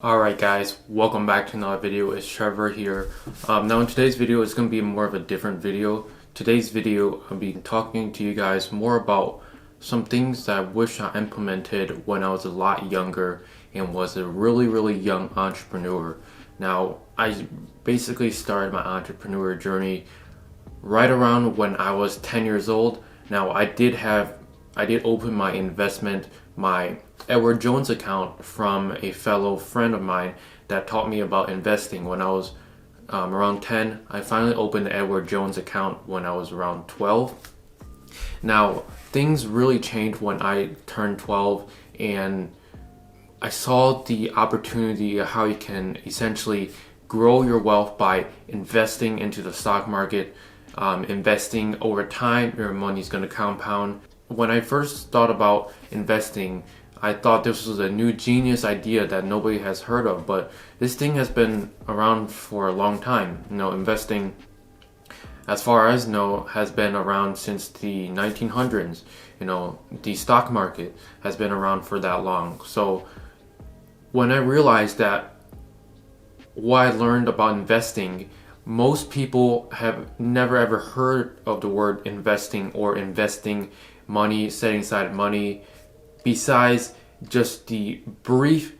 Alright guys, welcome back to another video. It's Trevor here. Now in today's video, it's going to be more of a different video. Today's video, I'll be talking to you guys more about some things that I wish I implemented when I was a lot younger and was a really young entrepreneur. Now, I basically started my entrepreneur journey right around when I was 10 years old. Now, I did open my Edward Jones account from a fellow friend of mine that taught me about investing when I was around 10. I finally opened the Edward Jones account when I was around 12. Now, things really changed when I turned 12 and I saw the opportunity of how you can essentially grow your wealth by investing into the stock market. Investing over time, your money's going to compound. When I first thought about investing, I thought this was a new genius idea that nobody has heard of, but this thing has been around for a long time. Investing, as far as I know, has been around since the 1900s. The stock market has been around for that long. So when I realized that what I learned about investing, most people have never ever heard of the word investing or investing money, setting aside money, besides just the brief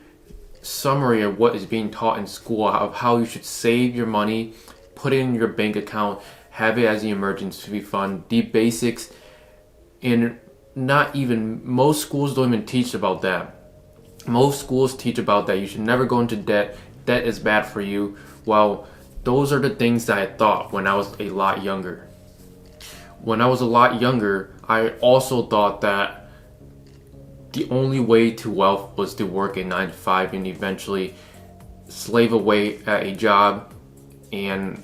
summary of what is being taught in school of how you should save your money, put it in your bank account, have it as the emergency fund, the basics. And not even, most schools don't even teach about that. Most schools teach about that you should never go into debt. Debt is bad for you. Well, those are the things that I thought when I was a lot younger. When I was a lot younger, I also thought that the only way to wealth was to work a 9 to 5 and eventually slave away at a job and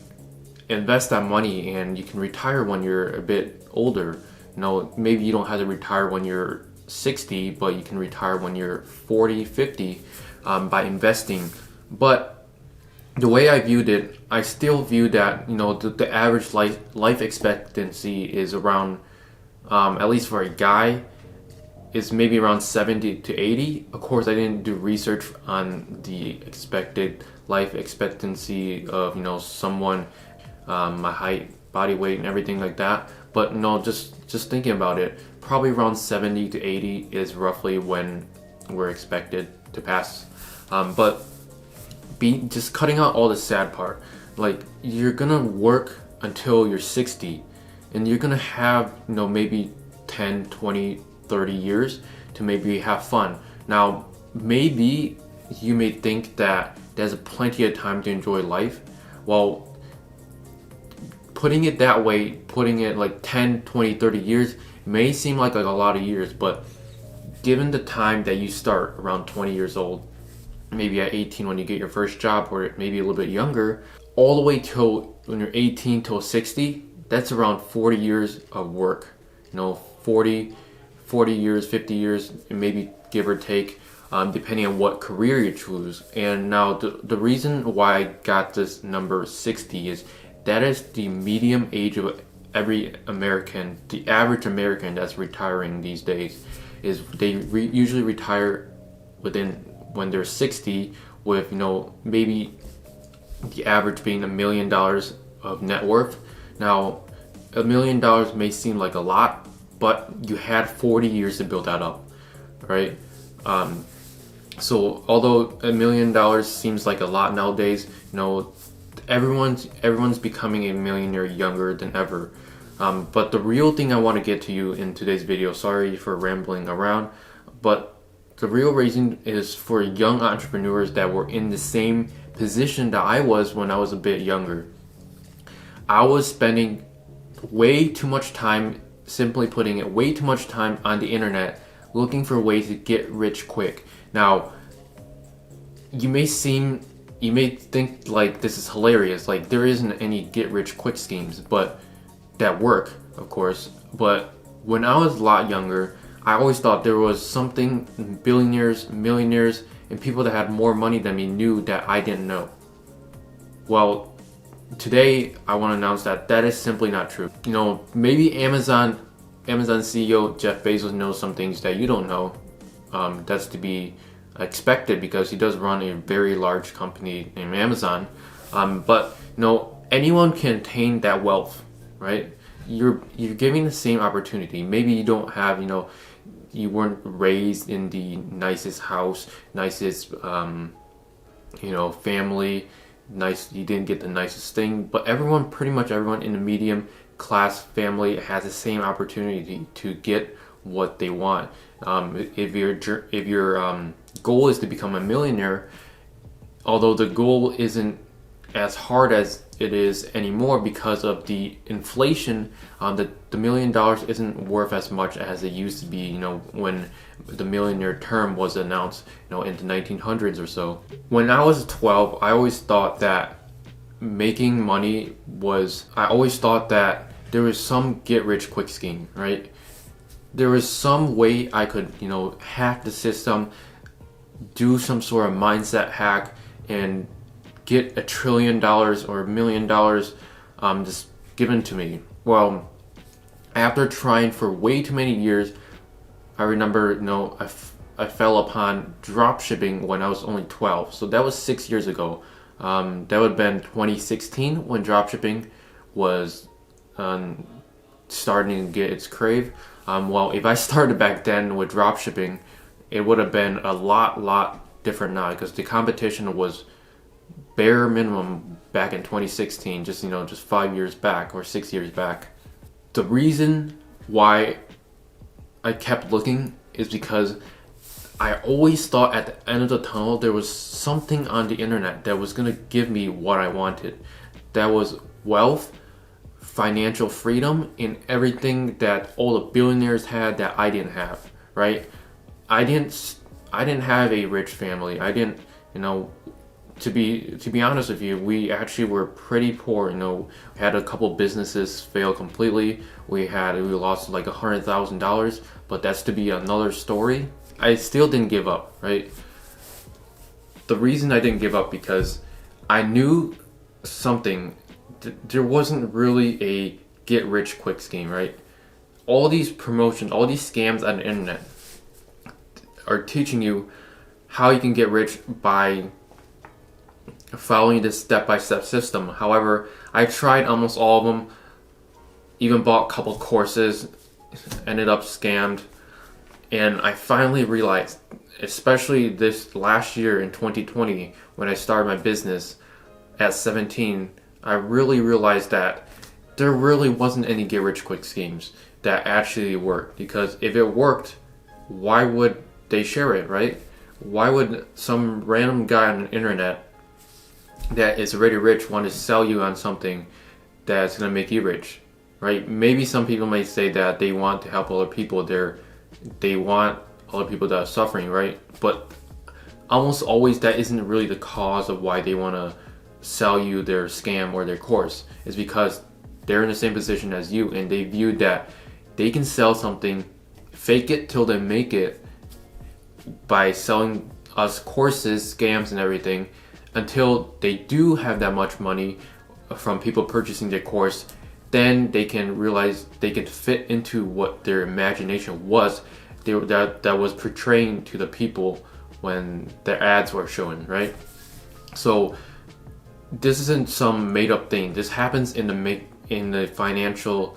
invest that money, and you can retire when you're a bit older. Maybe you don't have to retire when you're 60, but you can retire when you're 40, 50 by investing. But the way I viewed it, I still view that the average life expectancy is around, at least for a guy, is maybe around 70 to 80. Of course, I didn't do research on the expected life expectancy of someone, my height, body weight, and everything like that. But just thinking about it, probably around 70 to 80 is roughly when we're expected to pass. But just cutting out all the sad part, like, you're gonna work until you're 60 and you're gonna have maybe 10, 20, 30 years to maybe have fun. Now, maybe you may think that there's plenty of time to enjoy life. Well, putting it that way, putting it like 10, 20, 30 years may seem like a lot of years, but given the time that you start around 20 years old, maybe at 18 when you get your first job, or maybe a little bit younger, all the way till when you're 18 till 60, that's around 40 years of work. 40 years, 50 years, maybe give or take, depending on what career you choose. And now the reason why I got this number 60 is that is the medium age of every American. The average American that's retiring these days is they usually retire when they're 60, with maybe the average being $1 million of net worth. Now, $1 million may seem like a lot, but you had 40 years to build that up, right? So although $1 million seems like a lot nowadays, everyone's becoming a millionaire younger than ever. But the real thing I want to get to you in today's video, sorry for rambling around, but the real reason is for young entrepreneurs that were in the same position that I was when I was a bit younger. I was spending way too much time, simply putting it, way too much time on the internet looking for ways to get rich quick. Now, you may think like this is hilarious, like there isn't any get rich quick schemes, but that work, of course. But when I was a lot younger, I always thought there was something billionaires, millionaires, and people that had more money than me knew that I didn't know. Well, today I want to announce that is simply not true. Maybe Amazon CEO Jeff Bezos knows some things that you don't know. That's to be expected because he does run a very large company named Amazon. But anyone can attain that wealth, right? You're giving the same opportunity. Maybe you don't have, you weren't raised in the nicest house, nicest family, you didn't get the nicest thing, but pretty much everyone in the medium class family has the same opportunity to get what they want. If your goal is to become a millionaire, although the goal isn't as hard as it is anymore because of the inflation, the $1 million isn't worth as much as it used to be, when the millionaire term was announced, in the 1900s or so. When I was 12, I always thought that making money I always thought that there was some get-rich-quick scheme, right? There was some way I could, hack the system, do some sort of mindset hack, and get $1 trillion or $1 million just given to me. Well, after trying for way too many years, I remember, I fell upon drop shipping when I was only 12. So that was 6 years ago. That would have been 2016 when drop shipping was starting to get its crave. Well, if I started back then with drop shipping, it would have been a lot different now, because the competition was bare minimum back in 2016, just 5 years back or 6 years back. The reason why I kept looking is because I always thought at the end of the tunnel there was something on the internet that was going to give me what I wanted. That was wealth, financial freedom, and everything that all the billionaires had that I didn't have, right? I didn't have a rich family. I didn't, to be honest with you, we actually were pretty poor. We had a couple businesses fail completely. We lost like $100,000, but that's to be another story. I still didn't give up, right? The reason I didn't give up because I knew something. There wasn't really a get-rich-quick scheme, right? All these promotions, all these scams on the internet are teaching you how you can get rich by following this step-by-step system. However, I tried almost all of them, even bought a couple courses, ended up scammed, and I finally realized, especially this last year in 2020, when I started my business at 17, I really realized that there really wasn't any get-rich-quick schemes that actually worked. Because if it worked, why would they share it, right? Why would some random guy on the internet that is already rich want to sell you on something that's going to make you rich, right? Maybe some people may say that they want to help other people. They want other people that are suffering, right? But almost always that isn't really the cause of why they want to sell you their scam or their course. It's because they're in the same position as you, and they view that they can sell something, fake it till they make it, by selling us courses, scams, and everything, until they do have that much money from people purchasing their course. Then they can realize they can fit into what their imagination was, that was portraying to the people when their ads were shown, right? So this isn't some made-up thing. This happens in the financial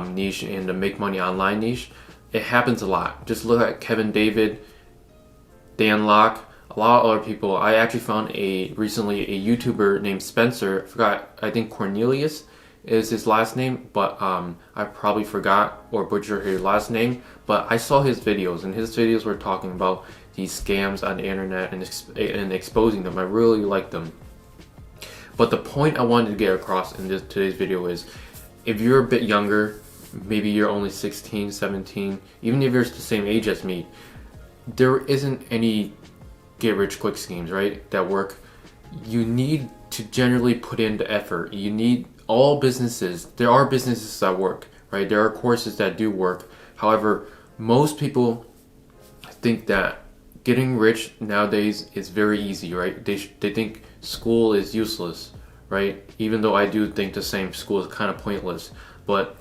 niche, in the make money online niche. It happens a lot. Just look at Kevin David, Dan Lok, a lot of other people. I actually found recently a YouTuber named Spencer. I think Cornelius is his last name, but I probably forgot or butchered his last name. But I saw his videos, and his videos were talking about these scams on the internet and exposing them. I really liked them. But the point I wanted to get across in today's video is, if you're a bit younger, maybe you're only 16, 17, even if you're the same age as me, there isn't any get-rich-quick schemes, right, that work. You need to generally put in the effort. You need all businesses. There are businesses that work, right? There are courses that do work. However, most people think that getting rich nowadays is very easy, right? They think school is useless, right? Even though I do think the same, school is kind of pointless. But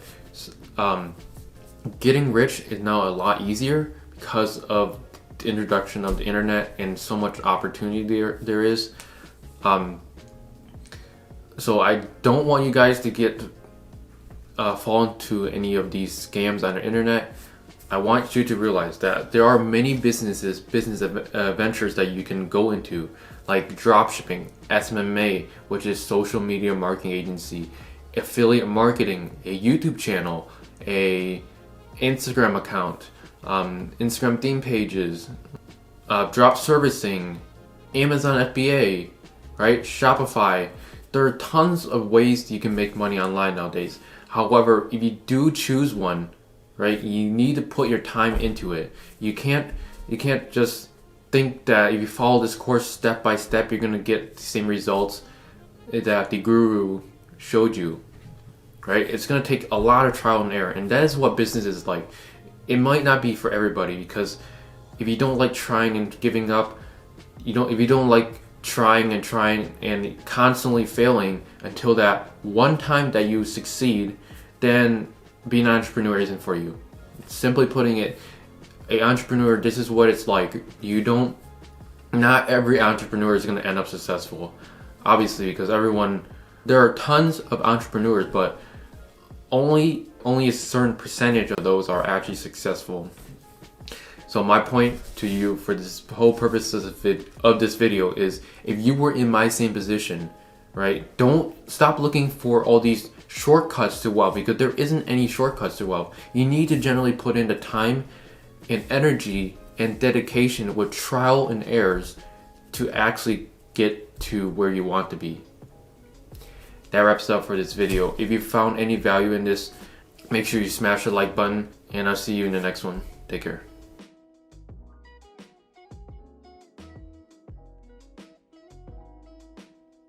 getting rich is now a lot easier because of introduction of the internet and so much opportunity there is. So I don't want you guys to get fall into any of these scams on the internet. I want you to realize that there are many business ventures that you can go into, like dropshipping, SMMA, which is social media marketing agency, affiliate marketing, a YouTube channel, a Instagram account, Instagram theme pages, drop servicing, Amazon FBA, right? Shopify. There are tons of ways you can make money online nowadays. However, if you do choose one, right, you need to put your time into it. You can't just think that if you follow this course step by step, you're gonna get the same results that the guru showed you, right? It's gonna take a lot of trial and error, and that is what business is like. It might not be for everybody, because if you don't like trying and giving up, if you don't like trying and constantly failing until that one time that you succeed, then being an entrepreneur isn't for you. Simply putting it, an entrepreneur, this is what it's like. Not every entrepreneur is going to end up successful, obviously, because there are tons of entrepreneurs, but only a certain percentage of those are actually successful. So my point to you for this whole purpose of this video is, if you were in my same position, right, don't stop looking for all these shortcuts to wealth, because there isn't any shortcuts to wealth. You need to generally put in the time and energy and dedication with trial and errors to actually get to where you want to be. That wraps up for this video. If you found any value in this, make sure you smash the like button, and I'll see you in the next one. Take care.